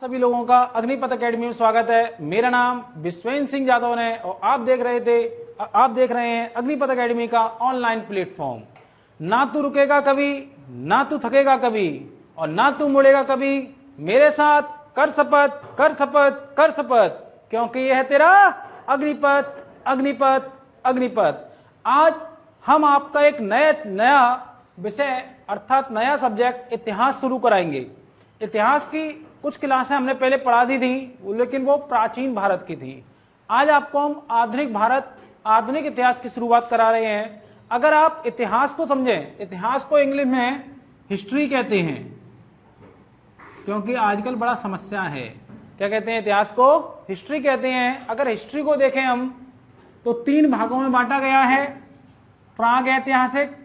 सभी लोगों का अग्निपथ एकेडमी में स्वागत है। मेरा नाम विश्वेंद्र सिंह यादव है और आप देख रहे हैं अग्निपथ एकेडमी का ऑनलाइन प्लेटफॉर्म। ना तू रुकेगा कभी, ना तू थकेगा कभी और ना तू मुड़ेगा कभी। मेरे साथ कर शपथ, कर शपथ, कर शपथ, क्योंकि यह है तेरा अग्निपथ, अग्निपथ, अग्निपथ। आज हम आपका एक नया विषय अर्थात नया सब्जेक्ट इतिहास शुरू कराएंगे। इतिहास की कुछ क्लासें हमने पहले पढ़ा दी थी, लेकिन वो प्राचीन भारत की थी। आज आपको हम आधुनिक भारत, आधुनिक इतिहास की शुरुआत करा रहे हैं। अगर आप इतिहास को समझें, इतिहास को इंग्लिश में हिस्ट्री कहते हैं, क्योंकि आजकल बड़ा समस्या है। क्या कहते हैं? इतिहास को हिस्ट्री कहते हैं। अगर हिस्ट्री को देखें हम तो 3 भागों में बांटा गया है। प्राग ऐतिहासिक,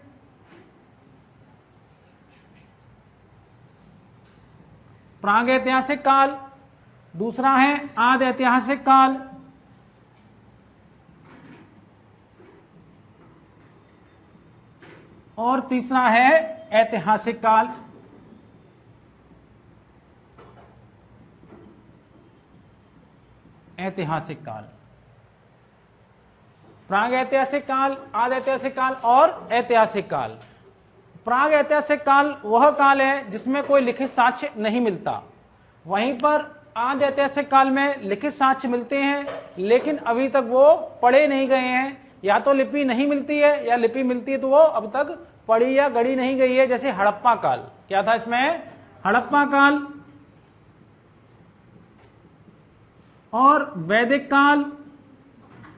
प्राग ऐतिहासिक काल, दूसरा है आदि ऐतिहासिक काल, और तीसरा है ऐतिहासिक काल। ऐतिहासिक काल, प्राग ऐतिहासिक काल, आदि ऐतिहासिक काल और ऐतिहासिक काल। प्राग ऐतिहासिक काल वह काल है जिसमें कोई लिखित साक्ष्य नहीं मिलता। वहीं पर आदि ऐतिहासिक काल में लिखित साक्ष्य मिलते हैं, लेकिन अभी तक वो पढ़े नहीं गए हैं। या तो लिपि नहीं मिलती है या लिपि मिलती है तो वो अब तक पढ़ी या गढ़ी नहीं गई है। जैसे हड़प्पा काल, क्या था इसमें? हड़प्पा काल। और वैदिक काल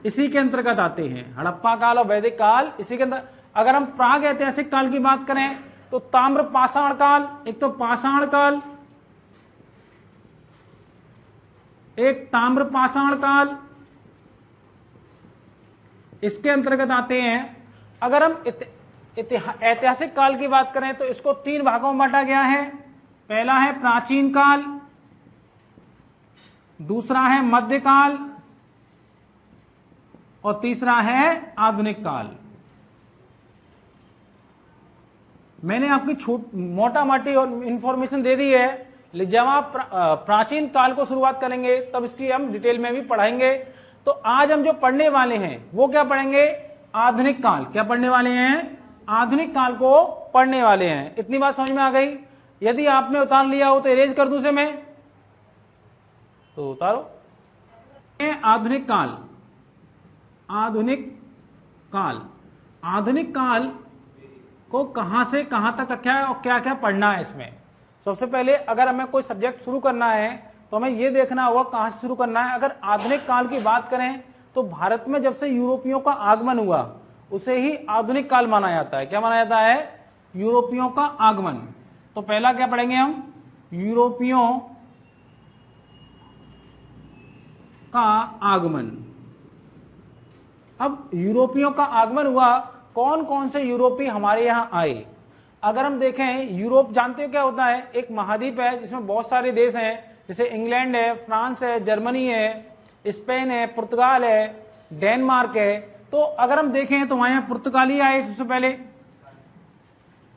इसी के अंतर्गत आते हैं। हड़प्पा काल और वैदिक काल इसी के अंदर। अगर हम प्राग ऐतिहासिक काल की बात करें तो ताम्र पाषाण काल, एक तो पाषाण काल, एक ताम्र पाषाण काल, इसके अंतर्गत आते हैं। अगर हम ऐतिहासिक काल की बात करें तो इसको 3 भागों में बांटा गया है। पहला है प्राचीन काल, दूसरा है मध्यकाल और तीसरा है आधुनिक काल। मैंने आपकी मोटा मोटी और इंफॉर्मेशन दे दी है। जब आप प्राचीन काल को शुरुआत करेंगे तब इसकी हम डिटेल में भी पढ़ाएंगे। तो आज हम जो पढ़ने वाले हैं वो क्या पढ़ेंगे? आधुनिक काल। क्या पढ़ने वाले हैं? आधुनिक काल को पढ़ने वाले हैं। इतनी बात समझ में आ गई? यदि आपने उतार लिया हो तो इरेज कर दूं से मैं, तो उतारो। आधुनिक काल, आधुनिक काल, आधुनिक काल को कहां से कहां तक रखा है और क्या क्या पढ़ना है इसमें। सबसे पहले अगर हमें कोई सब्जेक्ट शुरू करना है तो हमें यह देखना होगा कहां से शुरू करना है। अगर आधुनिक काल की बात करें तो भारत में जब से यूरोपियों का आगमन हुआ उसे ही आधुनिक काल माना जाता है। क्या माना जाता है? यूरोपियों का आगमन। तो पहला क्या पढ़ेंगे हम? यूरोपियों का आगमन। अब यूरोपियों का आगमन हुआ, कौन कौन से यूरोपीय हमारे यहां आए? अगर हम देखें, यूरोप जानते हो क्या होता है? एक महाद्वीप है जिसमें बहुत सारे देश हैं, जैसे इंग्लैंड है, फ्रांस है, जर्मनी है, स्पेन है, पुर्तगाल है, डेनमार्क है। तो अगर हम देखें तो वहां पुर्तगाली आए सबसे पहले,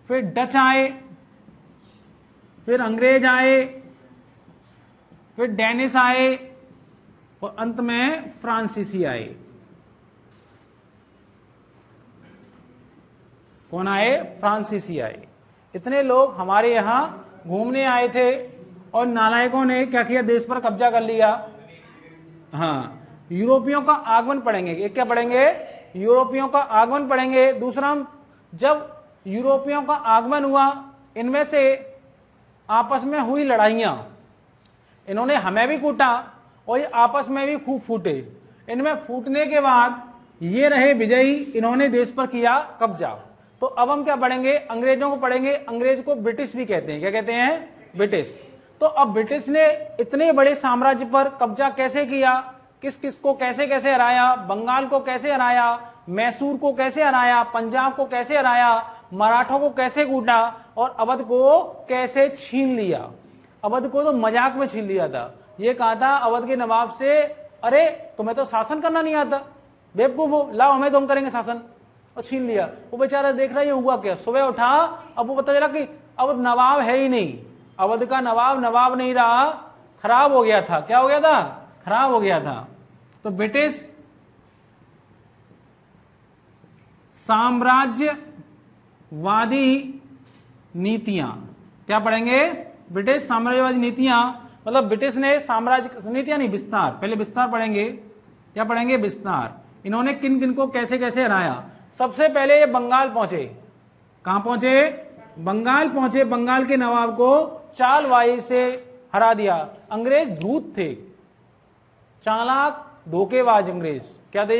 फिर डच आए, फिर अंग्रेज आए, फिर डेनिश आए और अंत में फ्रांसीसी आए। कौन आए? फ्रांसीसी आए। इतने लोग हमारे यहां घूमने आए थे और नालायकों ने क्या किया? देश पर कब्जा कर लिया। हाँ, यूरोपियों का आगमन पढ़ेंगे। एक क्या पढ़ेंगे? यूरोपियों का आगमन पढ़ेंगे। दूसरा, जब यूरोपियों का आगमन हुआ, इनमें से आपस में हुई लड़ाइयां, इन्होंने हमें भी कूटा और ये आपस में भी खूब फूटे। इनमें फूटने के बाद ये रहे विजयी, इन्होंने देश पर किया कब्जा। तो अब हम क्या पढ़ेंगे? अंग्रेजों को पढ़ेंगे। अंग्रेज को ब्रिटिश भी कहते हैं। क्या कहते हैं? ब्रिटिश। तो अब ब्रिटिश ने इतने बड़े साम्राज्य पर कब्जा कैसे किया, किस किस को कैसे कैसे हराया, बंगाल को कैसे हराया, मैसूर को कैसे हराया, पंजाब को कैसे हराया, मराठों को कैसे कूटा और अवध को कैसे छीन लिया। अवध को तो मजाक में छीन लिया था। ये कहा था अवध के नवाब से, अरे तुम्हें तो शासन करना नहीं आता, बेवकूफ, लाओ हमें तो हम करेंगे शासन, और छीन लिया। वो बेचारा देख रहा है ये हुआ क्या। सुबह उठा, अब वो पता चला कि अब नवाब है ही नहीं, अवध का नवाब नहीं रहा, खराब हो गया था। क्या हो गया था? खराब हो गया था। तो ब्रिटिश साम्राज्यवादी नीतियां, क्या पढ़ेंगे? ब्रिटिश साम्राज्यवादी नीतियां, मतलब ब्रिटिश ने साम्राज्य, नीतियां नहीं, विस्तार, पहले विस्तार पढ़ेंगे। क्या पढ़ेंगे? विस्तार। इन्होंने किन किन को कैसे कैसे हराया। सबसे पहले ये बंगाल पहुंचे। कहां पहुंचे? बंगाल पहुंचे। बंगाल के नवाब को चालबाजी से हरा दिया। अंग्रेज धूर्त थे, चालाक, धोखेबाज अंग्रेज। क्या थे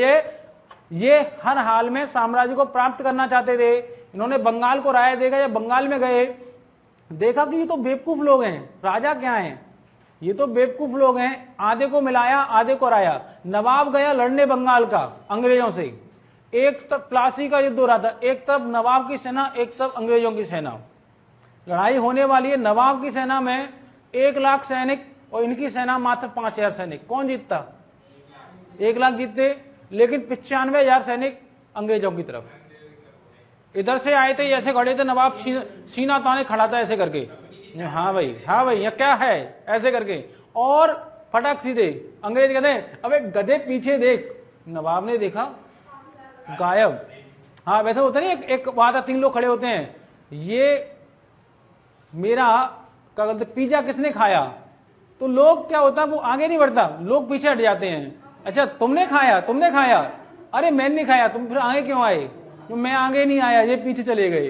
ये हर हाल में साम्राज्य को प्राप्त करना चाहते थे। इन्होंने बंगाल को राय देगा, या बंगाल में गए, देखा कि ये तो बेवकूफ लोग हैं, राजा क्या हैं, ये तो बेवकूफ लोग हैं। आधे को मिलाया, आधे को हराया। नवाब गया लड़ने बंगाल का अंग्रेजों से। एक तरफ प्लासी का युद्ध हो रहा था, एक तरफ नवाब की सेना, एक तरफ अंग्रेजों की सेना। लड़ाई होने वाली है। नवाब की सेना में 1 लाख सैनिक और इनकी सेना मात्र 5000 सैनिक। कौन जीतता? 1 लाख जीतते, लेकिन 95,000 सैनिक अंग्रेजों की तरफ। इधर से आए थे, ऐसे खड़े थे, नवाब सीना ताने खड़ा था ऐसे करके, हाँ भाई, हाँ भाई, यह क्या है, ऐसे करके, और फटक सीधे। अंग्रेज कहते हैं अबे गधे पीछे देख। नवाब ने देखा, गायब। हाँ, वैसे होता नहीं, एक बात है, 3 लोग खड़े होते हैं, ये मेरा क्या कहते पिज्जा किसने खाया, तो लोग क्या होता है, वो आगे नहीं बढ़ता, लोग पीछे हट जाते हैं। अच्छा तुमने खाया, तुमने खाया, अरे मैंने नहीं खाया, तुम फिर आगे क्यों आए? तो मैं आगे नहीं आया, ये पीछे चले गए।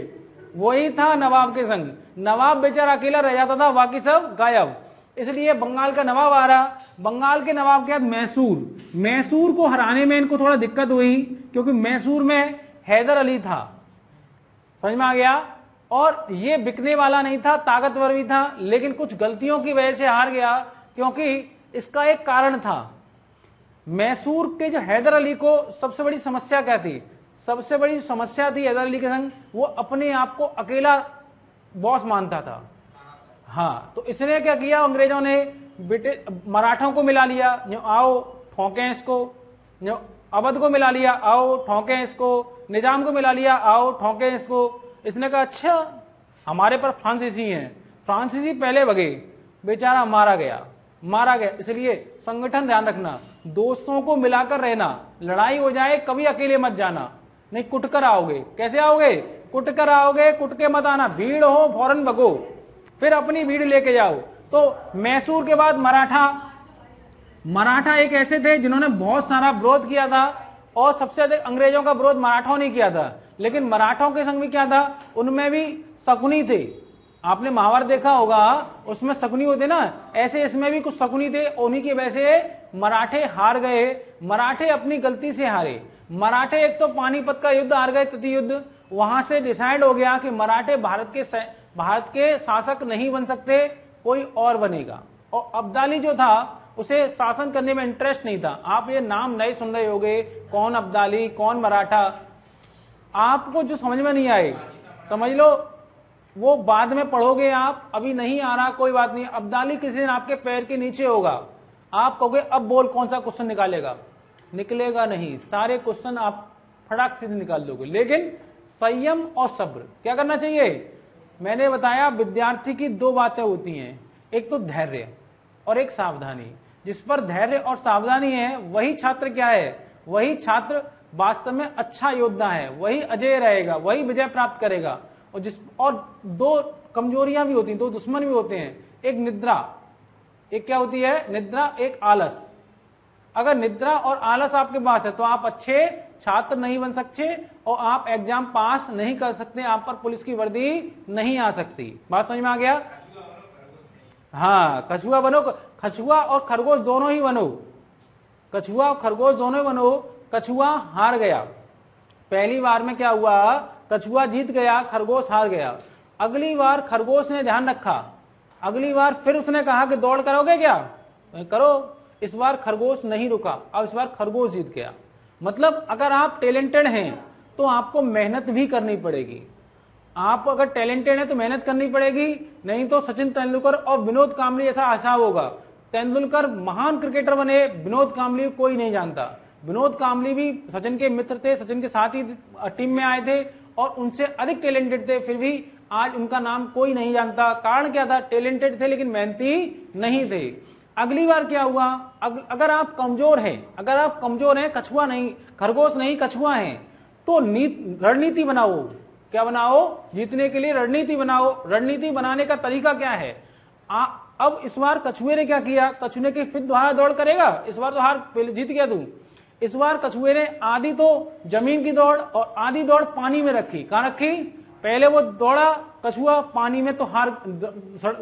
वही था नवाब के संग। नवाब बेचारा अकेला रह जाता था, बाकी सब गायब। इसलिए बंगाल का नवाब आ रहा। बंगाल के नवाब के बाद मैसूर को हराने में इनको थोड़ा दिक्कत हुई, क्योंकि मैसूर में हैदर अली था। समझ में आ गया? और ये बिकने वाला नहीं था, ताकतवर भी था, लेकिन कुछ गलतियों की वजह से हार गया। क्योंकि इसका एक कारण था, मैसूर के जो हैदर अली को सबसे बड़ी समस्या क्या थी? सबसे बड़ी समस्या थी हैदर अली के संग, वो अपने आप को अकेला बॉस मानता था। हाँ, तो इसने क्या किया, अंग्रेजों ने मराठों को मिला लिया, जो आओ ठोंके इसको, जो अवध को मिला लिया, आओ ठोंके इसको, निजाम को मिला लिया, आओ ठोंके इसको। इसने कहा अच्छा हमारे पर फ्रांसीसी हैं। फ्रांसीसी पहले भगे, बेचारा मारा गया। इसलिए संगठन ध्यान रखना, दोस्तों को मिलाकर रहना, लड़ाई हो जाए कभी अकेले मत जाना, नहीं कुटकर आओगे। कैसे आओगे? कुटकर आओगे, कुट के मत आना। भीड़ हो फौरन भगो, फिर अपनी भीड़ लेके जाओ। तो मैसूर के बाद मराठा एक ऐसे थे जिन्होंने बहुत सारा विरोध किया था, और सबसे अधिक अंग्रेजों का विरोध मराठों ने किया था। लेकिन मराठों के संग भी क्या था, उनमें भी शकुनी थे। आपने महाभारत देखा होगा, उसमें शकुनी होते ना, ऐसे इसमें भी कुछ शकुनी थे। उन्हीं की वजह से मराठे हार गए। मराठे अपनी गलती से हारे। मराठे एक तो पानीपत का युद्ध हार गए, तृतीय युद्ध। वहां से डिसाइड हो गया कि मराठे भारत के शासक नहीं बन सकते, कोई और बनेगा। और अब्दाली जो था उसे शासन करने में इंटरेस्ट नहीं था। आप ये नाम नए सुन रहे होंगे, कौन अब्दाली, कौन मराठा, आपको जो समझ में नहीं आए समझ लो वो बाद में पढ़ोगे आप, अभी नहीं आ रहा कोई बात नहीं। अब्दाली किसी दिन आपके पैर के नीचे होगा, आप कहोगे अब बोल कौन सा क्वेश्चन निकालेगा, निकलेगा नहीं, सारे क्वेश्चन आप फटाक से निकाल दोगे। लेकिन संयम और सब्र क्या करना चाहिए? मैंने बताया विद्यार्थी की 2 बातें होती हैं, एक तो धैर्य और एक सावधानी। जिस पर धैर्य और सावधानी है वही छात्र क्या है, वही छात्र वास्तव में अच्छा योद्धा है, वही अजय रहेगा, वही विजय प्राप्त करेगा। और 2 कमजोरियां भी होती हैं, 2 दुश्मन भी होते हैं, एक निद्रा, एक क्या होती है निद्रा, एक आलस। अगर निद्रा और आलस आपके पास है तो आप अच्छे छात्र नहीं बन सकते और आप एग्जाम पास नहीं कर सकते, आप पर पुलिस की वर्दी नहीं आ सकती। बात समझ में आ गया? हाँ, कछुआ बनो, कछुआ और खरगोश दोनों ही बनो, कछुआ और खरगोश दोनों ही बनो। कछुआ हार गया पहली बार में, क्या हुआ, कछुआ जीत गया, खरगोश हार गया। अगली बार खरगोश ने ध्यान रखा, अगली बार फिर उसने कहा कि दौड़ करोगे क्या, करो। इस बार खरगोश नहीं रुका, अब इस बार खरगोश जीत गया। मतलब अगर आप टैलेंटेड हैं तो आपको मेहनत भी करनी पड़ेगी। आप अगर टैलेंटेड हैं तो मेहनत करनी पड़ेगी, नहीं तो सचिन तेंदुलकर और विनोद कांबली जैसा हिसाब होगा। तेंदुलकर महान क्रिकेटर बने, विनोद कांबली कोई नहीं जानता। विनोद कांबली भी सचिन के मित्र थे, सचिन के साथ ही टीम में आए थे और उनसे अधिक टैलेंटेड थे, फिर भी आज उनका नाम कोई नहीं जानता। कारण क्या था? टैलेंटेड थे लेकिन मेहनती नहीं थे। अगली बार क्या हुआ, अगर आप कमजोर हैं, कछुआ नहीं, खरगोश नहीं, कछुआ है, तो रणनीति बनाओ। क्या बनाओ? जीतने के लिए रणनीति बनाओ। रणनीति बनाने का तरीका क्या है? अब इस बार कछुए ने क्या किया? कछुए की फिर दोबारा दौड़ करेगा? इस बार तो हार, पहले जीत गया तू। इस बार कछुए ने आधी तो जमीन की दौड़ और आधी दौड़ पानी में रखी। कहां रखी? पहले वो दौड़ा कछुआ पानी में, तो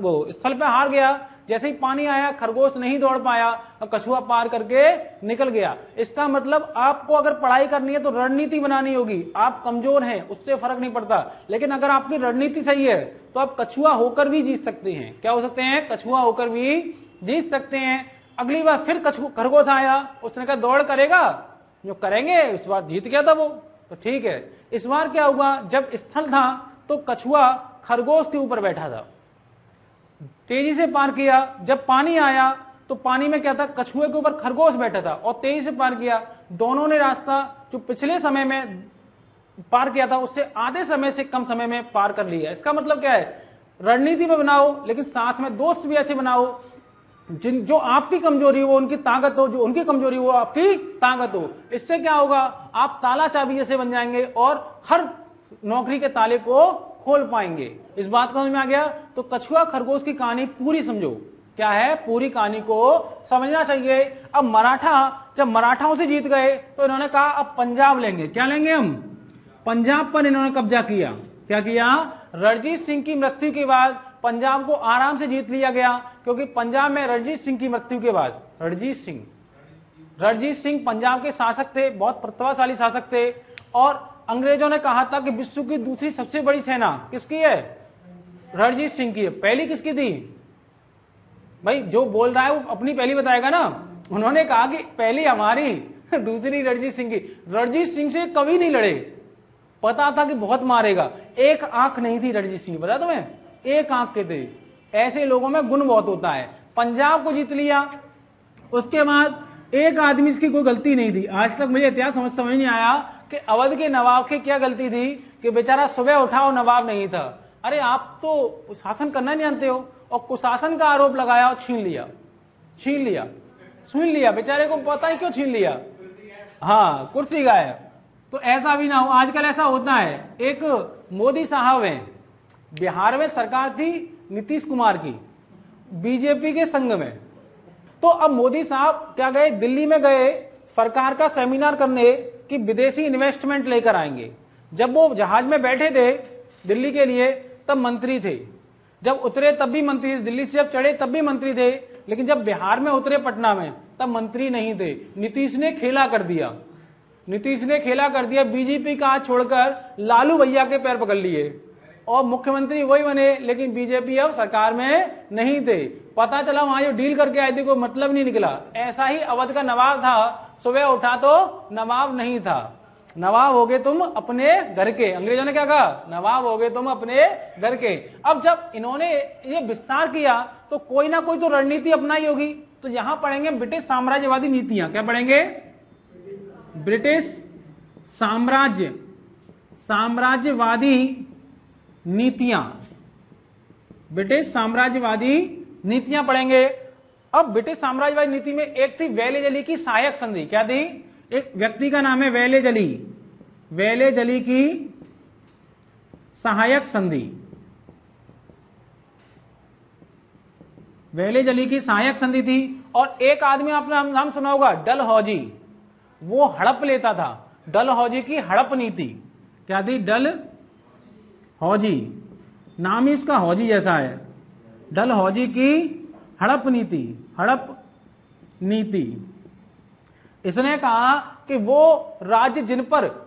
वो स्थल पे हार गया। जैसे ही पानी आया, खरगोश नहीं दौड़ पाया और कछुआ पार करके निकल गया। इसका मतलब आपको अगर पढ़ाई करनी है तो रणनीति बनानी होगी। आप कमजोर हैं उससे फर्क नहीं पड़ता, लेकिन अगर आपकी रणनीति सही है तो आप कछुआ होकर भी जीत सकते हैं। क्या हो सकते हैं? कछुआ होकर भी जीत सकते हैं। अगली बार फिर खरगोश आया, उसने कहा दौड़ करेगा, जो करेंगे। इस बार जीत गया था वो, तो ठीक है। इस बार क्या हुआ? जब स्थल था तो कछुआ खरगोश के ऊपर बैठा था, तेजी से पार किया। जब पानी आया तो पानी में क्या था? कछुए के ऊपर खरगोश बैठा था और तेजी से पार किया। दोनों ने रास्ता जो पिछले समय में पार किया था उससे आधे समय से कम समय में पार कर लिया। इसका मतलब क्या है? रणनीति में बनाओ, लेकिन साथ में दोस्त भी ऐसे बनाओ जो आपकी कमजोरी हो वो उनकी ताकत हो, जो उनकी कमजोरी हो वो आपकी ताकत हो। इससे क्या होगा? आप ताला चाबी जैसे बन जाएंगे और हर नौकरी के ताले को खोल पाएंगे। इस बात का समझ में आ गया? तो कछुआ खरगोश की कहानी पूरी समझो। क्या है? पूरी कहानी को समझना चाहिए। अब जब मराठाओं से जीत गए तो इन्होंने कहा अब पंजाब लेंगे। क्या लेंगे हम? पंजाब पर इन्होंने कब्जा किया। क्या किया? रणजीत सिंह की मृत्यु के बाद पंजाब को आराम से जीत लिया गया, क्योंकि पंजाब में रणजीत सिंह की मृत्यु के बाद रणजीत सिंह पंजाब के शासक थे, बहुत प्रतिभाशाली शासक थे। और अंग्रेजों ने कहा था कि विश्व की दूसरी सबसे बड़ी सेना किसकी है? रणजीत सिंह की है। पहली किसकी थी? भाई जो बोल रहा है वो अपनी पहली बताएगा ना। उन्होंने कहा कि पहली हमारी, दूसरी रणजीत सिंह की। रणजीत सिंह से कभी नहीं लड़े, पता था कि बहुत मारेगा। एक आंख नहीं थी रणजीत सिंह, पता तुम्हें? एक आंख के थे। ऐसे लोगों में गुण बहुत होता है। पंजाब को जीत लिया, उसके बाद एक आदमी इसकी कोई गलती नहीं थी। आज तक मुझे इतिहास समझ नहीं आया कि अवध के नवाब की क्या गलती थी कि बेचारा सुबह उठा और नवाब नहीं था। अरे आप तो शासन करना नहीं जानते हो, और कुशासन का आरोप लगाया और छीन लिया। बेचारे को पता ही क्यों छीन लिया? हाँ, कुर्सी गायब। तो ऐसा भी ना हो, आजकल ऐसा होता है। एक मोदी साहब हैं, बिहार में सरकार थी नीतीश कुमार की, बीजेपी के संग में। तो अब मोदी साहब क्या गए? दिल्ली में गए सरकार का सेमिनार करने कि विदेशी इन्वेस्टमेंट लेकर आएंगे। जब वो जहाज में बैठे थे दिल्ली के लिए तब मंत्री थे, जब उतरे तब भी मंत्री थे, दिल्ली से जब चढ़े तब भी मंत्री थे, लेकिन जब बिहार में उतरे पटना में तब मंत्री नहीं थे। नीतीश ने खेला कर दिया। बीजेपी का हाथ छोड़कर लालू भैया के पैर पकड़ लिए और मुख्यमंत्री वही बने, लेकिन बीजेपी अब सरकार में नहीं थे। पता चला वहां जो डील करके आए थे कोई मतलब नहीं निकला। ऐसा ही अवध का नवाब था, सुबह उठा तो नवाब नहीं था। नवाब हो गए तुम अपने घर के। अंग्रेजों ने क्या कहा? नवाब हो गए तुम अपने घर के। अब जब इन्होंने ये विस्तार किया तो कोई ना कोई तो रणनीति अपनाई होगी। तो यहां पढ़ेंगे ब्रिटिश साम्राज्यवादी नीतियां। क्या पढ़ेंगे? ब्रिटिश साम्राज्यवादी नीतियां। ब्रिटिश साम्राज्यवादी नीतियां पढ़ेंगे। अब ब्रिटिश साम्राज्यवादी नीति में एक थी वेलेजली की सहायक संधि। क्या थी? एक व्यक्ति का नाम है वेलेजली की सहायक संधि। वेलेजली की सहायक संधि थी। और एक आदमी आपने नाम सुना होगा, डलहौजी। वो हड़प लेता था। डलहौजी की हड़प नीति। क्या थी? डलहौजी, नाम ही इसका हौजी जैसा है। डलहौजी की हड़प नीति। इसने कहा कि वो राज्य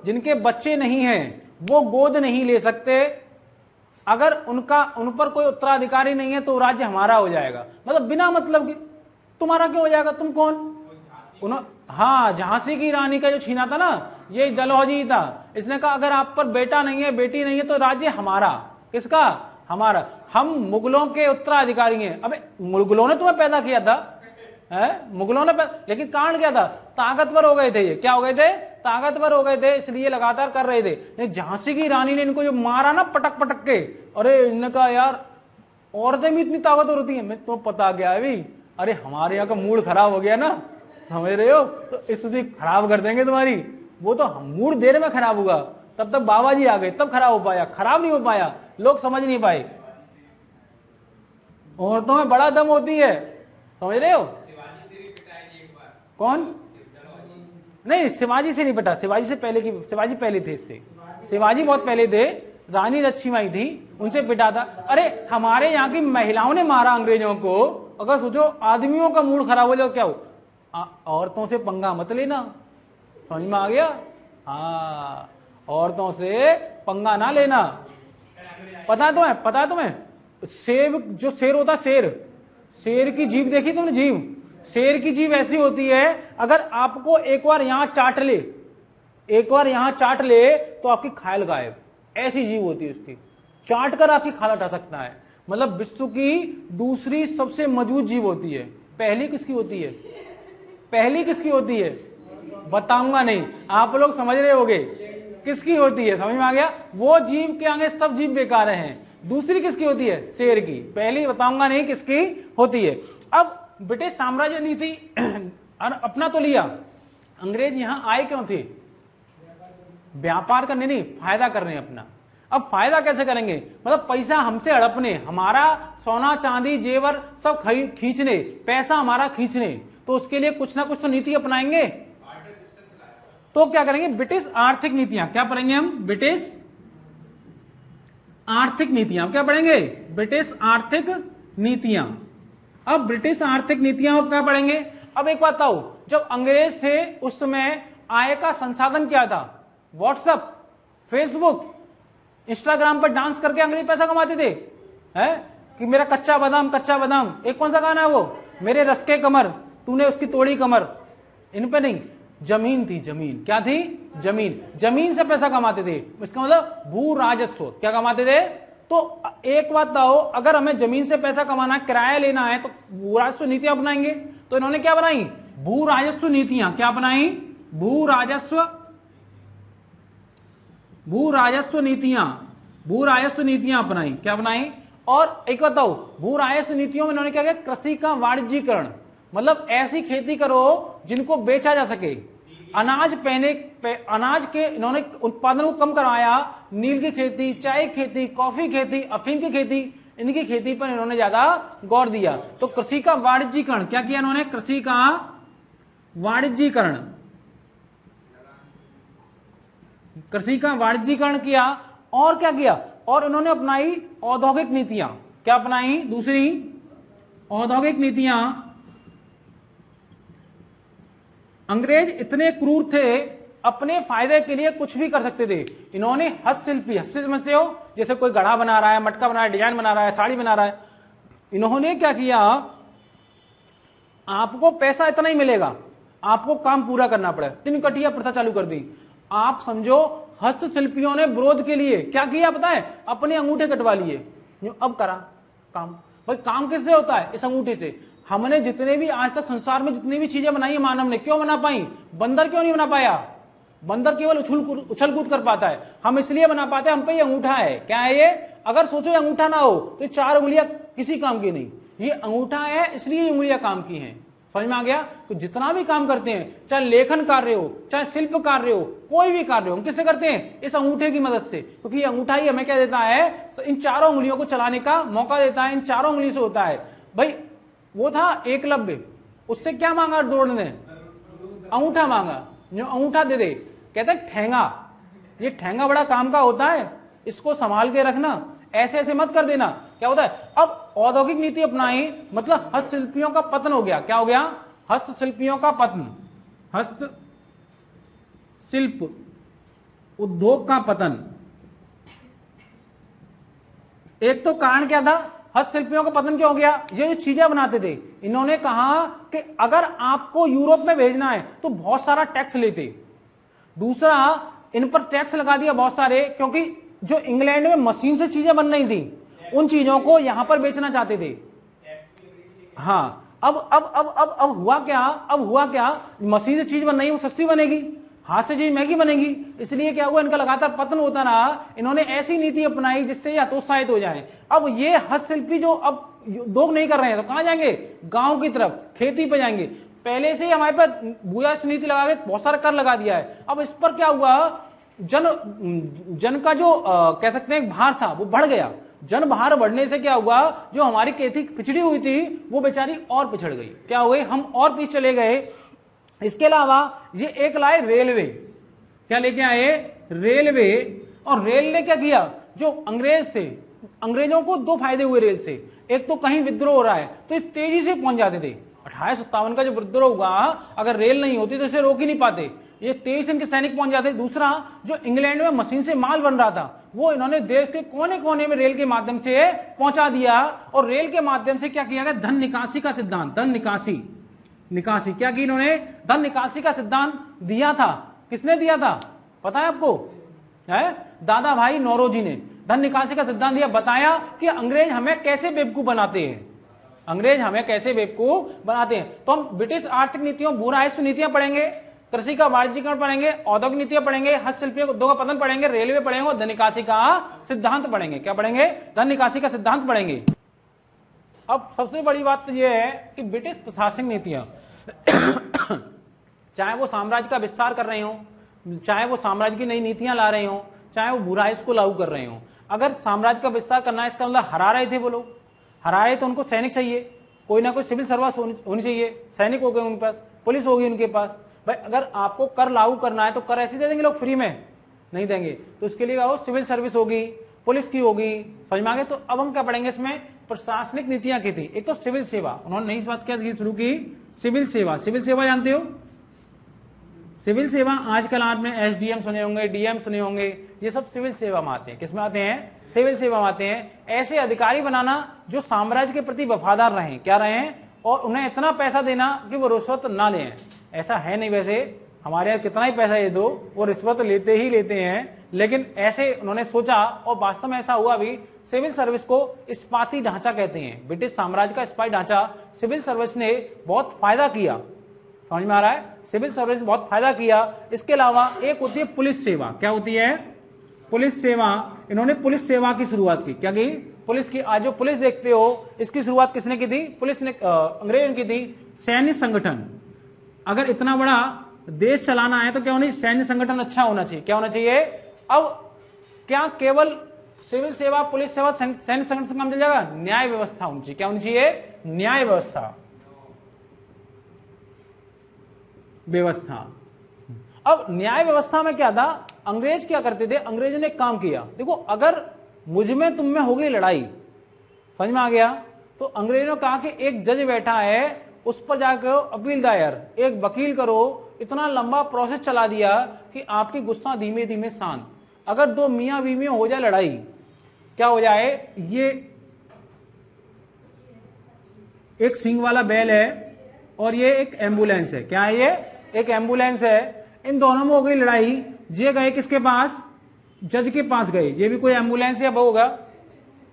जिनके बच्चे नहीं हैं वो गोद नहीं ले सकते। अगर उन पर कोई उत्तराधिकारी नहीं है तो राज्य हमारा हो जाएगा। मतलब बिना मतलब के। तुम्हारा क्यों हो जाएगा? तुम कौन? हाँ, झांसी की रानी का जो छीना था ना, ये डलहौजी था। इसने कहा अगर आप पर बेटा नहीं है, बेटी नहीं है तो राज्य हमारा। किसका? हमारा। हम मुगलों के उत्तराधिकारी हैं। अबे मुगलों ने तुम्हें पैदा किया था, मुगलों ने लेकिन कारण क्या था? ताकतवर हो गए थे। ये क्या हो गए थे? ताकतवर हो गए थे, इसलिए लगातार कर रहे थे। झांसी की रानी ने इनको जो मारा ना पटक के, अरे इनका यार औरतें भी इतनी ताकतवर होती हैं। मैं तो पता गया अभी, अरे हमारे यहाँ का मूड खराब हो गया ना, समझ रहे हो, तो स्थिति खराब कर देंगे तुम्हारी। वो तो मूड देर में खराब हुआ, तब तक बाबा जी आ गए, तब खराब हो पाया, खराब नहीं हो पाया, लोग समझ नहीं पाए। औरतों में बड़ा दम होती है, समझ रहे हो। कौन? नहीं, शिवाजी से नहीं पटा, शिवाजी से पहले की, शिवाजी पहले थे इससे, शिवाजी बहुत पहले थे, रानी लक्ष्मीबाई थी, उनसे पिटा था। अरे हमारे यहाँ की महिलाओं ने मारा अंग्रेजों को। अगर सोचो आदमियों का मूड खराब हो जाए क्या हो, औरतों से पंगा मत लेना, समझ में आ गया। हाँ, औरतों से पंगा ना लेना। पता है तुम्हें शेर, जो शेर होता, शेर की जीभ देखी तुमने? जीभ, शेर की जीभ ऐसी होती है, अगर आपको एक बार यहां चाट ले तो आपकी खाल गायब, ऐसी जीभ होती है उसकी, चाट कर आपकी खाल हटा सकता है। मतलब विश्व की दूसरी सबसे मजबूत जीभ होती है। पहली किसकी होती है? बताऊंगा नहीं, आप लोग समझ रहे होगे किसकी होती है, समझ में आ गया। वो जीभ के आगे सब जीभ बेकार हैं। दूसरी किसकी होती है? शेर की। पहली बताऊंगा नहीं किसकी होती है। अब ब्रिटिश साम्राज्य नीति अपना तो लिया, अंग्रेज यहां आए क्यों थे? व्यापार करने नहीं, फायदा करने अपना। अब फायदा कैसे करेंगे? मतलब पैसा हमसे हड़पने, हमारा सोना चांदी जेवर सब खींचने, पैसा हमारा खींचने, तो उसके लिए कुछ ना कुछ तो नीति अपनाएंगे। तो क्या करेंगे? ब्रिटिश आर्थिक नीतियां। क्या पढ़ेंगे हम? ब्रिटिश आर्थिक नीतियां। क्या पढ़ेंगे? ब्रिटिश आर्थिक नीतियां। अब ब्रिटिश आर्थिक नीतियां अब क्या पढ़ेंगे? अब एक बात बताओ, जब अंग्रेज थे उस समय आय का संसाधन क्या था? व्हाट्सएप, फेसबुक, इंस्टाग्राम पर डांस करके अंग्रेज पैसा कमाते थे। है कि मेरा कच्चा बादाम, एक कौन सा गाना है वो, मेरे रस के कमर तूने उसकी तोड़ी कमर। इन पे नहीं, जमीन थी, जमीन क्या थी? जमीन से पैसा कमाते थे। इसका मतलब भू राजस्व। क्या कमाते थे? तो एक बात बताओ, अगर हमें जमीन से पैसा कमाना है, किराया लेना है, तो भू राजस्व नीतियां अपनाएंगे। तो इन्होंने क्या बनाई? भू राजस्व नीतियां। क्या बनाई? भू राजस्व नीतियां अपनाई। क्या बनाई? और एक बताओ, भू राजस्व नीतियों में इन्होंने क्या किया? कृषि का वाणिज्यीकरण। मतलब ऐसी खेती करो जिनको बेचा जा सके। अनाज के इन्होंने उत्पादन को कम करवाया। नील की खेती, चाय की खेती, कॉफी की खेती, अफीम की खेती, इनकी खेती पर इन्होंने ज्यादा गौर दिया। तो कृषि का वाणिज्यीकरण क्या किया इन्होंने? कृषि का वाणिज्यीकरण किया। और क्या किया? और इन्होंने अपनाई औद्योगिक नीतियां। क्या अपनाई? दूसरी औद्योगिक नीतियां। अंग्रेज इतने क्रूर थे, अपने फायदे के लिए कुछ भी कर सकते थे। इन्होंने हस्तशिल्पी, हस्तशिल्प समझते हो, जैसे कोई घड़ा बना रहा है, मटका बना रहा है, डिजाइन बना रहा है, साड़ी बना रहा है, इन्होंने क्या किया? आपको पैसा इतना ही मिलेगा, आपको काम पूरा करना पड़ेगा, 3 कटिया प्रथा चालू कर दी। आप समझो हस्तशिल्पियों ने विरोध के लिए क्या किया पता है? अपने अंगूठे कटवा लिए। अब करा काम। भाई काम किससे होता है? इस अंगूठे से। हमने जितने भी आज तक संसार में जितनी भी चीजें बनाई है मानव ने, क्यों बना पाई? बंदर क्यों नहीं बना पाया? बंदर केवल उछल कूद कर पाता है, हम इसलिए बना पाते हैं, हम पे ये अंगूठा है। क्या है ये? अगर सोचो ये अंगूठा ना हो तो 4 उंगलियां किसी काम की नहीं। ये अंगूठा है इसलिए ये उंगलियां काम की हैं। समझ में आ गया? तो जितना भी काम करते हैं, चाहे लेखन कार्य हो, चाहे शिल्प कार्य हो, कोई भी कार्य हो, हम किससे करते हैं? इस अंगूठे की मदद से। क्योंकि ये अंगूठा ही हमें क्या देता है? इन 4 उंगलियों को चलाने का मौका देता है। इन 4 उंगली से होता है। भाई वो था एकलव्य, उससे क्या मांगा द्रोण ने? अंगूठा मांगा। जो अंगूठा दे दे, कहते ठेंगा। ये ठेंगा बड़ा काम का होता है, इसको संभाल के रखना, ऐसे ऐसे मत कर देना। क्या होता है? अब औद्योगिक नीति अपनाई, मतलब हस्तशिल्पियों का पतन हो गया। क्या हो गया? हस्तशिल्पियों का पतन, हस्तशिल्प उद्योग का पतन। एक तो कारण क्या था? हस्तशिल्पियों का पतन क्यों हो गया? ये जो चीजें बनाते थे, इन्होंने कहा कि अगर आपको यूरोप में भेजना है तो बहुत सारा टैक्स लेते। दूसरा, इन पर टैक्स लगा दिया बहुत सारे, क्योंकि जो इंग्लैंड में मशीन से चीजें बन रही थी, उन चीजों को यहां पर बेचना चाहते थे। हाँ, अब हुआ क्या? मशीन से चीज बन रही है, वो सस्ती बनेगी, हाथ से चीज महंगी बनेगी, इसलिए क्या हुआ, इनका लगातार पतन होता रहा। इन्होंने ऐसी नीति अपनाई जिससे ये हतोत्साहित हो जाए। अब ये हस्तशिल्पी जो अब उद्योग नहीं कर रहे हैं तो कहां जाएंगे, गांव की तरफ, खेती पे जाएंगे। पहले से ही हमारे पर भूयास नीति लगा के बहुत सारा कर लगा दिया है। अब इस पर क्या हुआ, जन का जो कह सकते हैं भार था वो बढ़ गया। जन भार बढ़ने से क्या हुआ, जो हमारी खेती पिछड़ी हुई थी वो बेचारी और पिछड़ गई। क्या हुए, हम और पीछे चले गए। इसके अलावा ये एक लाए रेलवे, क्या लेके आए, रेलवे। और रेल ने क्या किया, जो अंग्रेज थे, अंग्रेजों को दो फायदे हुए रेल से। एक तो कहीं विद्रोह हो रहा है तो तेजी से पहुंच जाते थे। 1857 का जो विद्रोह हुआ, अगर रेल नहीं होती तो इसे रोक ही नहीं पाते, ये 23 इनके सैनिक पहुंच जाते। दूसरा, जो इंग्लैंड में मशीन से माल बन रहा था वो इन्होंने देश के कोने कोने में रेल के माध्यम से पहुंचा दिया। और रेल के माध्यम से क्या किया गया, धन निकासी का सिद्धांत, धन निकासी क्या की इन्होंने, धन निकासी का सिद्धांत दिया था। किसने दिया था पता है आपको, है दादा भाई नौरोजी ने धन निकासी का सिद्धांत दिया। बताया कि अंग्रेज हमें कैसे बेवकूफ बनाते हैं, अंग्रेज हमें कैसे बेवकूफ बनाते हैं। तो हम ब्रिटिश आर्थिक नीतियों, भू राजस्व नीतियां पढ़ेंगे, कृषि का वाणिज्यीकरण पढ़ेंगे, औद्योगिक नीतियां पढ़ेंगे, हस्तशिल्पियों का पतन पढ़ेंगे, रेलवे पढ़ेंगे और धन निकासी का सिद्धांत पढ़ेंगे। क्या पढ़ेंगे, धन निकासी का सिद्धांत पढ़ेंगे। अब सबसे बड़ी बात तो यह है कि ब्रिटिश प्रशासनिक नीतियां चाहे वो साम्राज्य का विस्तार कर रहे हो, चाहे वो साम्राज्य की नई नीतियां ला रहे हो, चाहे वो भू राजस्व को लागू कर रहे हो। अगर साम्राज्य का विस्तार करना है, इसका मतलब हरा रहे थे वो लोग, हराए तो उनको सैनिक चाहिए, कोई ना कोई सिविल सर्विस होनी चाहिए, सैनिक हो गए उनके पास, पुलिस होगी उनके पास। भाई अगर आपको कर लागू करना है तो कर ऐसे दे देंगे लोग, फ्री में नहीं देंगे, तो उसके लिए क्या, सिविल सर्विस होगी, पुलिस की होगी, समझ में आ गए। तो अब हम क्या पढ़ेंगे, इसमें प्रशासनिक नीतियां की थी। एक तो सिविल सेवा, उन्होंने नई बात क्या शुरू की, सिविल सेवा। सिविल सेवा जानते हो, सिविल सेवा आजकल आपने एसडीएम सुने होंगे, डीएम सुने होंगे, ये सब सिविल सेवा में आते हैं। किसमें आते हैं, सिविल सेवा में आते हैं। ऐसे अधिकारी बनाना जो साम्राज्य के प्रति वफादार रहें, क्या रहें, और उन्हें इतना पैसा देना कि वो रिश्वत ना लें। ऐसा है नहीं, वैसे हमारे यहाँ कितना ही पैसा ये दो वो रिश्वत लेते ही लेते हैं, लेकिन ऐसे उन्होंने सोचा और वास्तव में ऐसा हुआ भी। सिविल सर्विस को इस्पाती ढांचा कहते हैं, ब्रिटिश साम्राज्य का इस्पाती ढांचा। सिविल सर्विस ने बहुत फायदा किया, समझ में आ रहा है, सिविल सर्विस ने बहुत फायदा किया। इसके अलावा एक होती है पुलिस सेवा। क्या होती है, पुलिस सेवा। इन्होंने पुलिस सेवा की शुरुआत की, क्या की, पुलिस की। आज जो पुलिस देखते हो इसकी शुरुआत किसने की थी, पुलिस ने, अंग्रेज ने की थी। सैन्य संगठन, अगर इतना बड़ा देश चलाना है तो क्या होना चाहिए, सैन्य संगठन अच्छा होना चाहिए। क्या होना चाहिए, अब क्या केवल सिविल सेवा, पुलिस सेवा, सैन्य संगठन से काम चल जाएगा, न्याय व्यवस्था होनी चाहिए। क्या होनी चाहिए, न्याय व्यवस्था। अब न्याय व्यवस्था में क्या था, अंग्रेज क्या करते थे, अंग्रेजों ने एक काम किया, देखो अगर मुझ में तुम में हो गई लड़ाई, समझ में आ गया, तो अंग्रेजों ने कहा कि एक जज बैठा है उस पर जाकर अपील दायर, एक वकील करो। इतना लंबा प्रोसेस चला दिया कि आपकी गुस्सा धीमे धीमे शांत। अगर दो मियां बीवी हो जाए लड़ाई, क्या हो जाए, ये एक सींग वाला बैल है और ये एक एम्बुलेंस है। क्या है, ये एक एम्बुलेंस है, इन दोनों में हो गई लड़ाई। ये गए किसके पास, जज के पास गए, ये भी कोई एम्बुलेंस या वो होगा,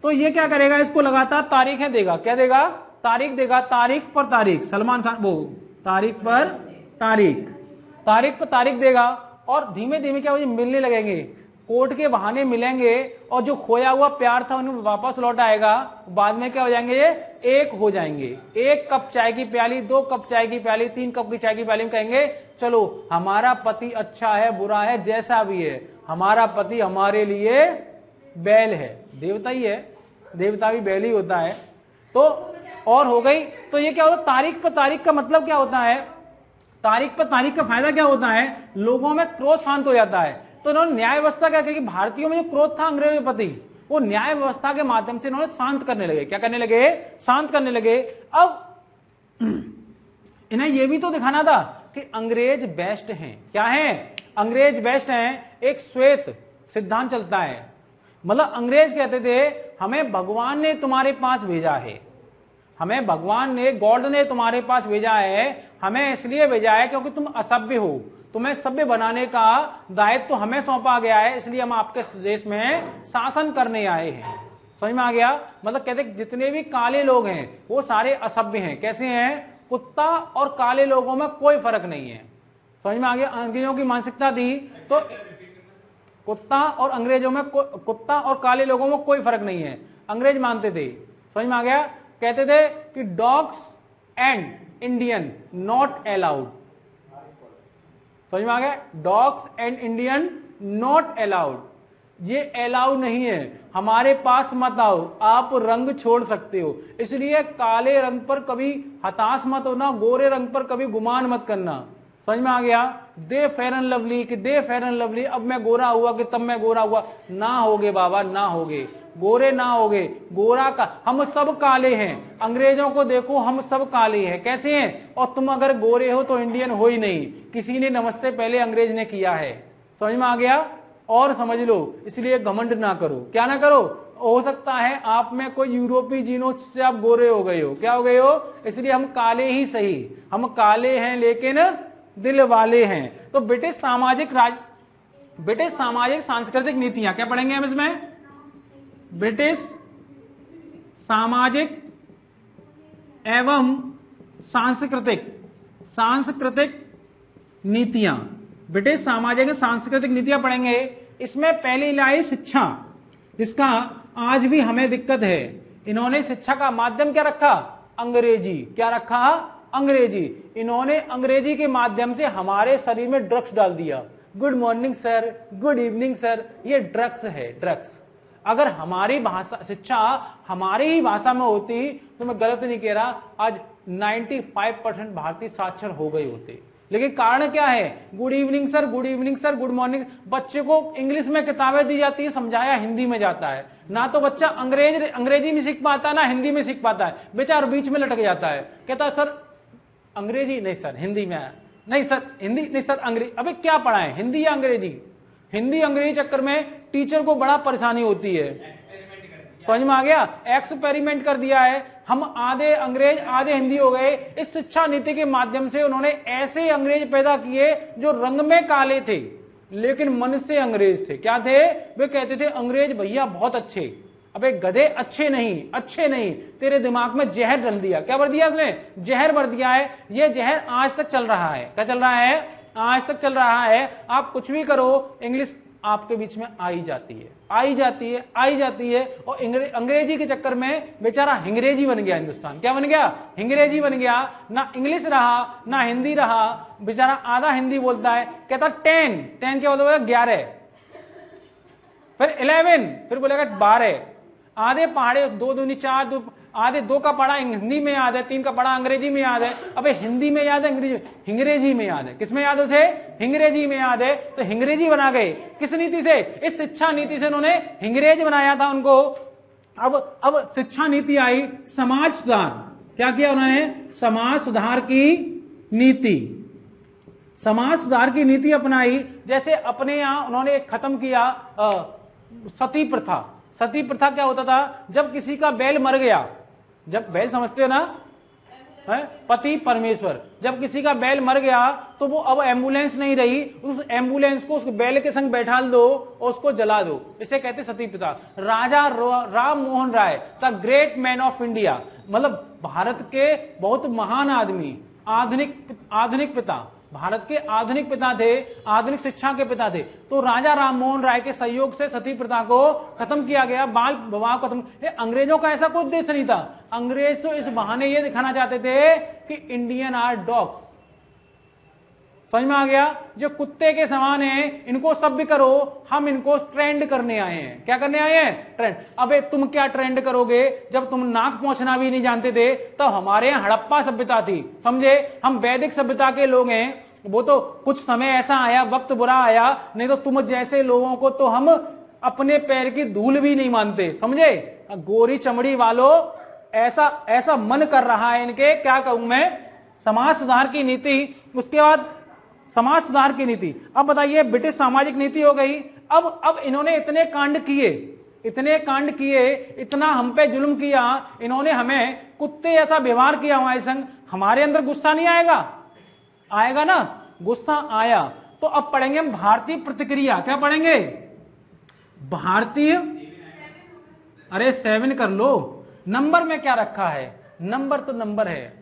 तो ये क्या करेगा, इसको लगातार तारीखें देगा। क्या देगा, तारीख देगा, तारीख पर तारीख, सलमान खान वो तारीख पर तारीख, तारीख पर तारीख देगा। और धीमे धीमे क्या हो, मिलने लगेंगे, कोर्ट के बहाने मिलेंगे और जो खोया हुआ प्यार था उन्हें वापस लौट आएगा। बाद में क्या हो जाएंगे, ये एक हो जाएंगे। एक कप चाय की प्याली, 2 कप चाय की प्याली, 3 कप की चाय की प्याली में कहेंगे चलो हमारा पति अच्छा है बुरा है जैसा भी है, हमारा पति हमारे लिए बैल है, देवता ही है, देवता भी बैल ही होता है। तो और हो गई। तो ये क्या होता है, तारीख पर तारीख का मतलब क्या होता है, तारीख पर तारीख का फायदा क्या होता है, लोगों में क्रोध शांत हो जाता है। तो इन्होंने न्याय व्यवस्था क्या की, भारतीयों में जो क्रोध था अंग्रेजों के प्रति, वो न्याय व्यवस्था के माध्यम से इन्होंने शांत करने लगे। क्या करने लगे, शांत करने लगे। अब इन्हें यह भी तो दिखाना था कि अंग्रेज बेस्ट हैं। क्या है, अंग्रेज बेस्ट हैं। एक श्वेत सिद्धांत चलता है, मतलब अंग्रेज कहते थे हमें भगवान ने तुम्हारे पास भेजा है, हमें भगवान ने, गॉड ने तुम्हारे पास भेजा है, हमें इसलिए भेजा है क्योंकि तुम असभ्य हो, तुम्हें सभ्य बनाने का दायित्व तो हमें सौंपा गया है, इसलिए हम आपके देश में शासन करने आए हैं। समझ में आ गया, मतलब कहते जितने भी काले लोग हैं वो सारे असभ्य हैं। कैसे हैं, कुत्ता और काले लोगों में कोई फर्क नहीं है, समझ में आ गया। अंग्रेजों की मानसिकता थी तो कुत्ता और अंग्रेजों में कुत्ता और काले लोगों में कोई फर्क नहीं है, अंग्रेज मानते थे। समझ में आ गया। कहते थे कि dogs and Indian not allowed. समझ में आ गया। Dogs and Indian not allowed, ये अलाउ नहीं है, हमारे पास मत आओ, आप रंग छोड़ सकते हो। इसलिए काले रंग पर कभी हताश मत होना, गोरे रंग पर कभी गुमान मत करना। समझ में आ गया। दे फेयर एंड लवली कि दे फेयर एंड लवली, अब मैं गोरा हुआ कि तब मैं गोरा हुआ, ना होगे बाबा, ना होगे, गोरे ना होगे। गोरा का हम सब काले हैं, अंग्रेजों को देखो हम सब काले हैं, कैसे हैं, और तुम अगर गोरे हो तो इंडियन हो ही नहीं। किसी ने नमस्ते पहले अंग्रेज ने किया है। समझ में आ गया। और समझ लो, इसलिए घमंड ना करो। क्या ना करो, हो सकता है आप में कोई यूरोपीय जीनों से आप गोरे हो गए हो, क्या हो गए हो, इसलिए हम काले ही सही, हम काले हैं लेकिन दिल वाले हैं। तो ब्रिटिश सामाजिक सांस्कृतिक नीतियां क्या पढ़ेंगे हम इसमें, ब्रिटिश सामाजिक एवं सांस्कृतिक नीतियां, ब्रिटिश सामाजिक सांस्कृतिक नीतियां पढ़ेंगे। इसमें पहली लाई शिक्षा, जिसका आज भी हमें दिक्कत है। इन्होंने शिक्षा का माध्यम क्या रखा, अंग्रेजी। क्या रखा, अंग्रेजी। इन्होंने अंग्रेजी के माध्यम से हमारे शरीर में ड्रग्स डाल दिया। Good morning sir, good evening sir, ये ड्रग्स है, ड्रग्स। अगर हमारी भाषा, शिक्षा हमारी ही भाषा में होती तो मैं गलत नहीं कह रहा, आज 95% भारतीय साक्षर हो गए होते। लेकिन कारण क्या है, good evening sir, good evening sir, good morning. बच्चे को इंग्लिश में किताबें दी जाती है, समझाया हिंदी में जाता है, ना तो बच्चा अंग्रेजी में सीख पाता है ना हिंदी में सीख पाता है, बेचारा बीच में लटक जाता है। कहता है सर अंग्रेजी नहीं सर हिंदी में आया, नहीं सर हिंदी नहीं सर अंग्रेजी। अबे क्या पढ़ा है, हिंदी या अंग्रेजी? हिंदी अंग्रेजी चक्कर में टीचर को बड़ा परेशानी होती है। समझ में आ गया। एक्सपेरिमेंट कर दिया है, हम आधे अंग्रेज आधे हिंदी हो गए। इस शिक्षा नीति के माध्यम से उन्होंने ऐसे अंग्रेज पैदा किए जो रंग में काले थे लेकिन मन से अंग्रेज थे। क्या थे, वे कहते थे अंग्रेज भैया बहुत अच्छे। अबे गधे, अच्छे नहीं, अच्छे नहीं, तेरे दिमाग में जहर डाल दिया। क्या भर दिया उसने, जहर भर दिया है। ये जहर आज तक चल रहा है। क्या चल रहा है, आज तक चल रहा है। आप कुछ भी करो, इंग्लिश आपके बीच में आई जाती है, आई जाती है, आई जाती है। और अंग्रेजी के चक्कर में बेचारा हिंग्रेजी बन गया हिंदुस्तान। क्या बन गया, हिंग्रेजी बन गया। ना इंग्लिश रहा ना हिंदी रहा, बेचारा आधा हिंदी बोलता है। कहता 10 क्या बोलता है, 11, फिर 11, फिर बोलेगा 12। आधे पहाड़े 2 दूनी 4, आधे 2 का पढ़ा हिंदी में याद है, 3 का पढ़ा अंग्रेजी में याद है। अबे हिंदी में याद है, हिंग्रेजी में याद है। किसमें याद है, हिंग्रेजी में याद है। तो हिंग्रेजी बना गए किस नीति से, इस शिक्षा नीति से उन्होंने हिंग्रेज बनाया था उनको। अब शिक्षा नीति आई समाज सुधार। क्या किया उन्होंने, समाज सुधार की नीति, समाज सुधार की नीति अपनाई। जैसे अपने यहां उन्होंने खत्म किया सती प्रथा। सती प्रथा क्या होता था, जब किसी का बैल मर गया, जब बैल समझते हो ना, है पति परमेश्वर, जब किसी का बैल मर गया तो वो अब एम्बुलेंस नहीं रही, उस एम्बुलेंस को उस बैल के संग बैठा दो और उसको जला दो। इसे कहते सती प्रथा। Raja Ram Mohan Roy, the great man of India, मतलब भारत के बहुत महान आदमी, आधुनिक पिता, भारत के आधुनिक पिता थे, आधुनिक शिक्षा के पिता थे। तो राजा राम मोहन राय के सहयोग से सती प्रथा को खत्म किया गया, बाल विवाह खत्म। अंग्रेजों का ऐसा कोई उद्देश्य नहीं था। अंग्रेज तो इस बहाने ये दिखाना चाहते थे कि इंडियन आर डॉग्स। समझ में आ गया, जो कुत्ते के समान है, इनको सभ्य करो, हम इनको ट्रेंड करने आए हैं। क्या करने आए हैं, ट्रेंड। अबे तुम क्या ट्रेंड करोगे, जब तुम नाक पहुंचना भी नहीं जानते थे तो हमारे यहाँ हड़प्पा सभ्यता थी, समझे, हम वैदिक सभ्यता के लोग हैं। वो तो कुछ समय ऐसा आया, वक्त बुरा आया, नहीं तो तुम जैसे लोगों को तो हम अपने पैर की धूल भी नहीं मानते, समझे। गोरी चमड़ी वालों, ऐसा मन कर रहा है इनके, क्या कहूं मैं। समाज सुधार की नीति, उसके बाद समाज सुधार की नीति। अब बताइए, ब्रिटिश सामाजिक नीति हो गई। अब इन्होंने इतने कांड किए, इतना हम पे जुल्म किया, इन्होंने हमें कुत्ते जैसा व्यवहार किया हमारे संग। हमारे अंदर गुस्सा नहीं आएगा, आएगा ना, गुस्सा आया। तो अब पढ़ेंगे हम भारतीय प्रतिक्रिया। क्या पढ़ेंगे, भारतीय, अरे 7 कर लो। नंबर में क्या रखा है, नंबर तो नंबर है,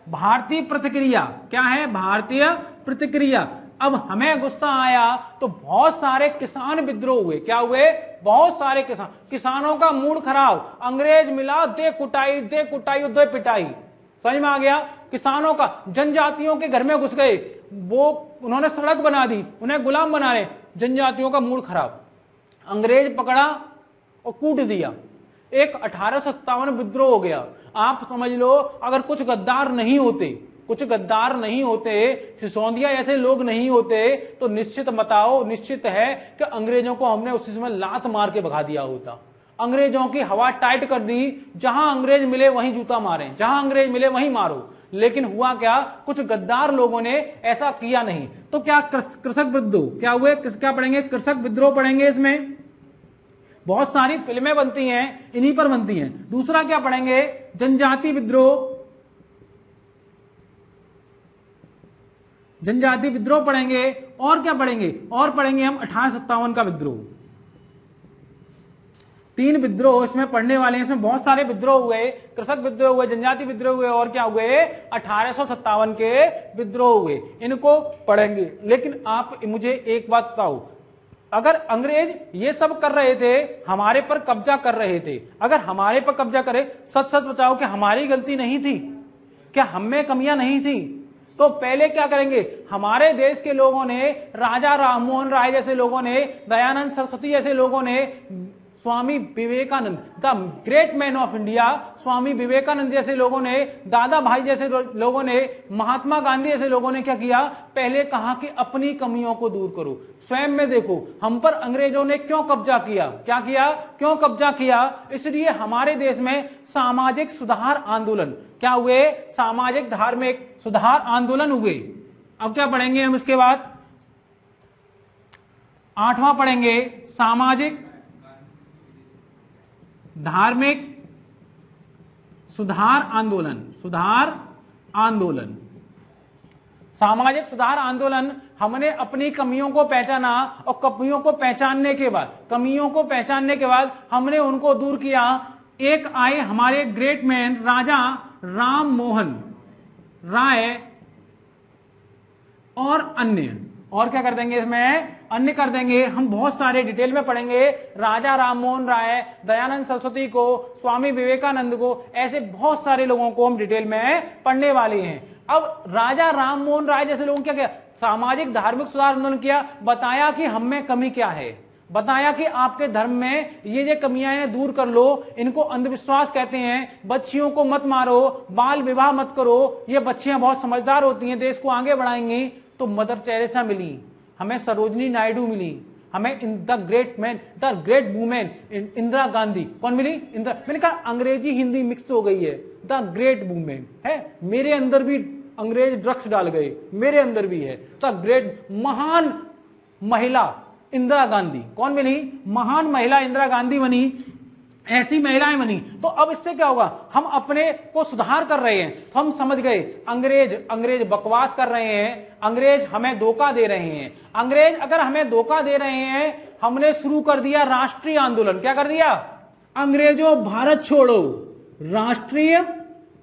भारतीय प्रतिक्रिया। क्या है? भारतीय प्रतिक्रिया। अब हमें गुस्सा आया तो बहुत सारे किसान विद्रोह हुए। क्या हुए? बहुत सारे किसानों का मूड खराब, अंग्रेज मिला, दे कुटाई दे पिटाई। समझ में आ गया? किसानों का, जनजातियों के घर में घुस गए, वो उन्होंने सड़क बना दी, उन्हें गुलाम बना रहे, जनजातियों का मूड खराब, अंग्रेज पकड़ा और कूट दिया। एक 1857 विद्रोह हो गया। आप समझ लो, अगर कुछ गद्दार नहीं होते, सिसोदिया ऐसे लोग नहीं होते, तो निश्चित है कि अंग्रेजों को हमने उसी समय लात मार के भगा दिया होता। अंग्रेजों की हवा टाइट कर दी, जहां अंग्रेज मिले वहीं जूता मारे, जहां अंग्रेज मिले वहीं मारो। लेकिन हुआ क्या? कुछ गद्दार लोगों ने ऐसा किया नहीं। तो क्या कृषक विद्रोह क्या हुए? क्या पढ़ेंगे? कृषक विद्रोह पढ़ेंगे। इसमें बहुत सारी फिल्में बनती हैं, इन्हीं पर बनती हैं। दूसरा क्या पढ़ेंगे? जनजाति विद्रोह। जनजाति विद्रोह पढ़ेंगे। और क्या पढ़ेंगे? और पढ़ेंगे हम 1857 का विद्रोह। 3 विद्रोह इसमें पढ़ने वाले हैं। इसमें बहुत सारे विद्रोह हुए, कृषक विद्रोह हुए, जनजाति विद्रोह हुए, और क्या हुए? 1857 के विद्रोह हुए। इनको पढ़ेंगे। लेकिन आप मुझे एक बात बताओ, अगर अंग्रेज ये सब कर रहे थे, हमारे पर कब्जा कर रहे थे, अगर हमारे पर कब्जा करे, सच सच बताओ कि हमारी गलती नहीं थी? क्या हम में कमियां नहीं थी? तो पहले क्या करेंगे? हमारे देश के लोगों ने, राजा राममोहन राय जैसे लोगों ने, दयानंद सरस्वती जैसे लोगों ने, Swami Vivekananda, the great man of India, Swami Vivekananda जैसे लोगों ने, दादा भाई जैसे लोगों ने, महात्मा गांधी जैसे लोगों ने क्या किया? पहले कहा कि अपनी कमियों को दूर करो। स्वयं में देखो, हम पर अंग्रेजों ने क्यों कब्जा किया? क्या किया? क्यों कब्जा किया? इसलिए हमारे देश में सामाजिक सुधार आंदोलन क्या हुए? सामाजिक धार्मिक सुधार आंदोलन हुए। अब क्या पढ़ेंगे हम इसके बाद? 8वां पढ़ेंगे, सामाजिक धार्मिक सुधार आंदोलन। सामाजिक सुधार आंदोलन, हमने अपनी कमियों को पहचाना, और कमियों को पहचानने के बाद हमने उनको दूर किया। एक आए हमारे ग्रेट मैन, राजा राम मोहन राय, और अन्य। और क्या कर देंगे इसमें? अन्य कर देंगे। हम बहुत सारे डिटेल में पढ़ेंगे, राजा राममोहन राय, दयानंद सरस्वती को, स्वामी विवेकानंद को, ऐसे बहुत सारे लोगों को हम डिटेल में पढ़ने वाले हैं। अब राजा राममोहन राय जैसे लोगों ने क्या किया? सामाजिक धार्मिक सुधार आंदोलन किया, बताया कि हम में कमी क्या है, बताया कि आपके धर्म में ये कमियां हैं, दूर कर लो, इनको अंधविश्वास कहते हैं, बच्चियों को मत मारो, बाल विवाह मत करो, ये बच्चियां बहुत समझदार होती हैं, देश को आगे बढ़ाएंगी। तो मदर टेरेसा मिली, हमें सरोजनी नायडू मिली, हमें the great women Indira Gandhi. कौन मिली? इंदिरा। मैंने कहा अंग्रेजी हिंदी मिक्स हो गई है, द ग्रेट वुमेन है। मेरे अंदर भी अंग्रेज ड्रग्स डाल गए, मेरे अंदर भी है। द ग्रेट, महान महिला इंदिरा गांधी। कौन मिली? महान महिला इंदिरा गांधी बनी, ऐसी महिलाएं बनी। तो अब इससे क्या होगा? हम अपने को सुधार कर रहे हैं। तो हम समझ गए, अंग्रेज बकवास कर रहे हैं, अंग्रेज हमें धोखा दे रहे हैं। अंग्रेज अगर हमें धोखा दे रहे हैं, हमने शुरू कर दिया राष्ट्रीय आंदोलन। क्या कर दिया? अंग्रेजों भारत छोड़ो, राष्ट्रीय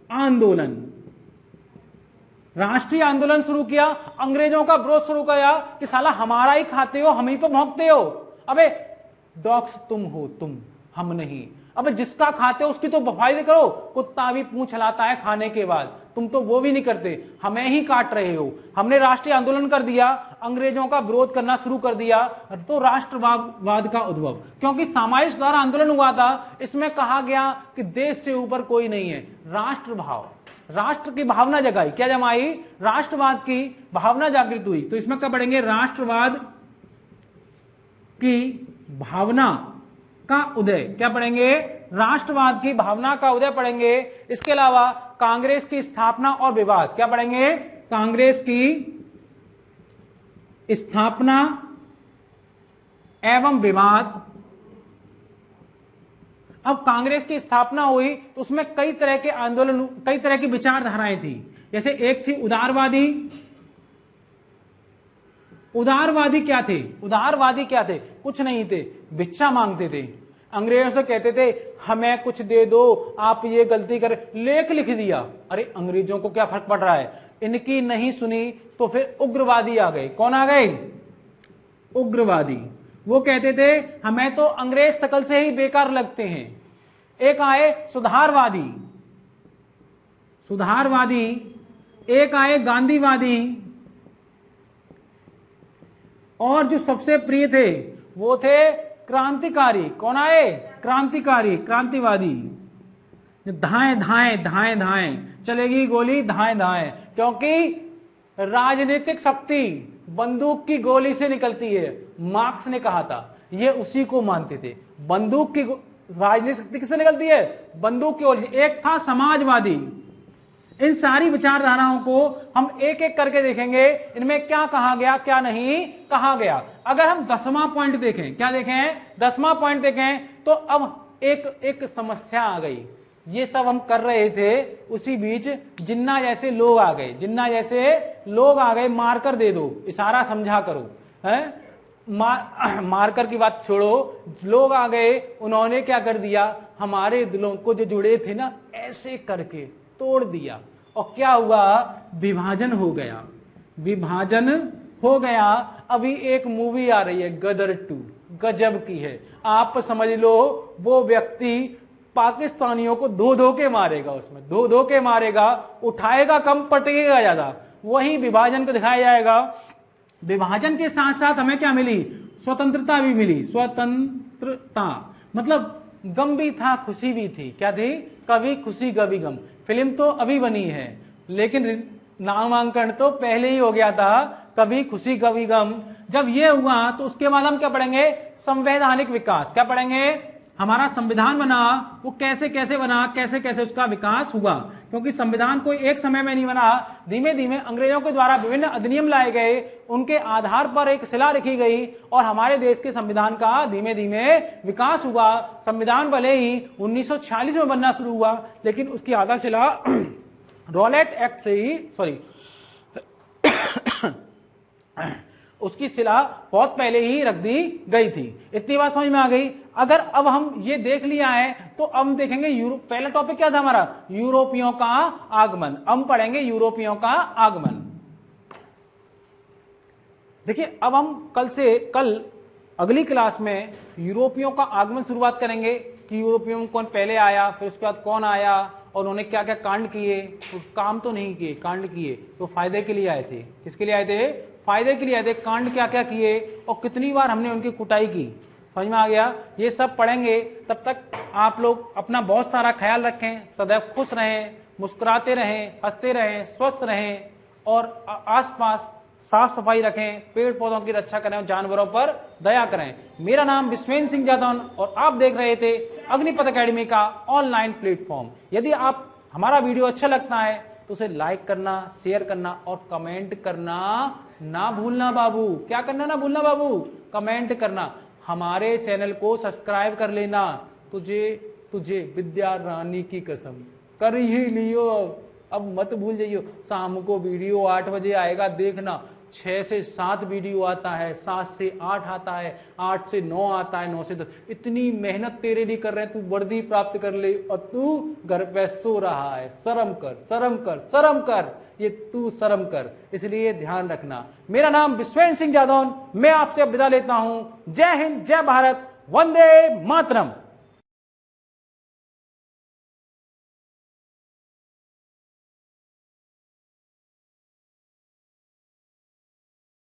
आंदोलन। राष्ट्रीय आंदोलन शुरू किया, अंग्रेजों का विरोध शुरू किया कि साला हमारा ही खाते हो, हम ही पे भौंकते हो। अबे डॉग्स तुम हो, तुम, हम नहीं। अबे जिसका खाते हो उसकी तो वफाई करो। कुत्ता भी पूंछ हिलाता है खाने के बाद, तुम तो वो भी नहीं करते, हमें ही काट रहे हो। हमने राष्ट्रीय आंदोलन कर दिया, अंग्रेजों का विरोध करना शुरू कर दिया, तो राष्ट्रवाद का उद्भव। क्योंकि सामाजिक सुधार आंदोलन हुआ था, इसमें कहा गया कि देश से ऊपर कोई नहीं है, राष्ट्रभाव, राष्ट्र की भावना जगाई। क्या जमाई? राष्ट्रवाद की भावना जागृत हुई। तो इसमें क्या पढ़ेंगे? राष्ट्रवाद की भावना का उदय। क्या पढ़ेंगे? राष्ट्रवाद की भावना का उदय पढ़ेंगे। इसके अलावा कांग्रेस की स्थापना और विवाद। क्या पढ़ेंगे? कांग्रेस की स्थापना एवं विवाद। अब कांग्रेस की स्थापना हुई तो उसमें कई तरह के आंदोलन, कई तरह की विचारधाराएं थी। जैसे एक थी उदारवादी। उदारवादी क्या थे? कुछ नहीं थे, भिक्षा मांगते थे। अंग्रेजों से कहते थे हमें कुछ दे दो, आप ये गलती कर, लेख लिख दिया। अरे अंग्रेजों को क्या फर्क पड़ रहा है, इनकी नहीं सुनी तो फिर उग्रवादी आ गए। कौन आ गए? उग्रवादी। वो कहते थे हमें तो अंग्रेज शकल से ही बेकार लगते हैं। एक आए सुधारवादी, सुधारवादी, एक आए गांधीवादी, और जो सबसे प्रिय थे वो थे क्रांतिकारी। कौन आए? क्रांतिकारी, क्रांतिवादी। धाएं धाएं धाएं धाएं चलेगी गोली, धाएं धाएं, क्योंकि राजनीतिक शक्ति बंदूक की गोली से निकलती है, मार्क्स ने कहा था। ये उसी को मानते थे, बंदूक की राजनीतिक शक्ति किससे निकलती है? बंदूक की गोली। एक था समाजवादी। इन सारी विचारधाराओं को हम एक एक करके देखेंगे, इनमें क्या कहा गया क्या नहीं कहा गया। अगर हम 10वां पॉइंट देखें, क्या देखें? 10वां पॉइंट देखें तो अब एक समस्या आ गई। ये सब हम कर रहे थे, उसी बीच जिन्ना जैसे लोग आ गए, जिन्ना जैसे लोग आ गए, मारकर दे दो, इशारा समझा करो, है मारकर की बात छोड़ो, लोग आ गए, उन्होंने क्या कर दिया, हमारे दिलों को जो जुड़े थे ना, ऐसे करके तोड़ दिया। और क्या हुआ? विभाजन हो गया, विभाजन हो गया। अभी एक मूवी आ रही है गदर 2, गजब की है। आप समझ लो वो व्यक्ति पाकिस्तानियों को धो धो के मारेगा, उसमें धो धो के मारेगा, उठाएगा कम पटेगा ज्यादा। वही विभाजन को दिखाया जाएगा। विभाजन के साथ साथ हमें क्या मिली? स्वतंत्रता भी मिली। स्वतंत्रता मतलब गम भी था, खुशी भी थी। क्या थी? कभी खुशी कभी गम। फिल्म तो अभी बनी है, लेकिन नामांकन तो पहले ही हो गया था, कभी खुशी कभी गम। जब ये हुआ तो उसके बाद हम क्या पढ़ेंगे? संवैधानिक विकास। क्या पढ़ेंगे? हमारा संविधान बना, वो कैसे कैसे बना, कैसे कैसे उसका विकास हुआ। क्योंकि संविधान कोई एक समय में नहीं बना, धीमे धीमे अंग्रेजों के द्वारा विभिन्न अधिनियम लाए गए, उनके आधार पर एक शिला रखी गई और हमारे देश के संविधान का धीमे धीमे विकास हुआ। संविधान भले ही 1946 में बनना शुरू हुआ, लेकिन उसकी आधारशिला रॉलेट एक्ट से ही, सॉरी उसकी शिला बहुत पहले ही रख दी गई थी। इतनी बात समझ में आ गई। अगर अब हम ये देख लिया है तो अब हम देखेंगे पहला टॉपिक क्या था हमारा? यूरोपियों का आगमन। हम पढ़ेंगे यूरोपियों का आगमन। देखिए अब हम कल अगली क्लास में यूरोपियों का आगमन शुरुआत करेंगे कि यूरोपियों में कौन पहले आया, फिर उसके बाद कौन आया और उन्होंने क्या क्या कांड किए। तो काम तो नहीं किए, कांड किए। तो फायदे के लिए आए थे। किसके लिए आए थे? फायदे के लिए आए थे। कांड क्या क्या किए और कितनी बार हमने उनकी कुटाई की। समझ में आ गया? ये सब पढ़ेंगे। तब तक आप लोग अपना बहुत सारा ख्याल रखें, सदैव खुश रहें, मुस्कुराते रहें, हंसते रहें, स्वस्थ रहें और आसपास साफ सफाई रखें, पेड़ पौधों की रक्षा करें और जानवरों पर दया करें। मेरा नाम विश्वेंद्र सिंह जादौन और आप देख रहे थे अग्निपथ एकेडमी का ऑनलाइन प्लेटफॉर्म। यदि आप हमारा वीडियो अच्छा लगता है तो उसे लाइक करना, शेयर करना और कमेंट करना ना भूलना बाबू। क्या करना ना भूलना बाबू? कमेंट करना। हमारे चैनल को सब्सक्राइब कर लेना। तुझे विद्या रानी की कसम कर ही लियो। अब मत भूल जाइयो। शाम को वीडियो 8 बजे आएगा, देखना। 6 से 7 वीडियो आता है, 7 से 8 आता है, 8 से 9 आता है, 9 से 10। इतनी मेहनत तेरे लिए कर रहे हैं, तू वर्दी प्राप्त कर ले और तू घर पे सो रहा है। शर्म कर, शर्म कर, शर्म कर। ये तू शर्म कर। इसलिए ध्यान रखना। मेरा नाम विश्वेंद्र सिंह जादौन। मैं आपसे विदा लेता हूं। जय हिंद, जय भारत, वंदे मातरम।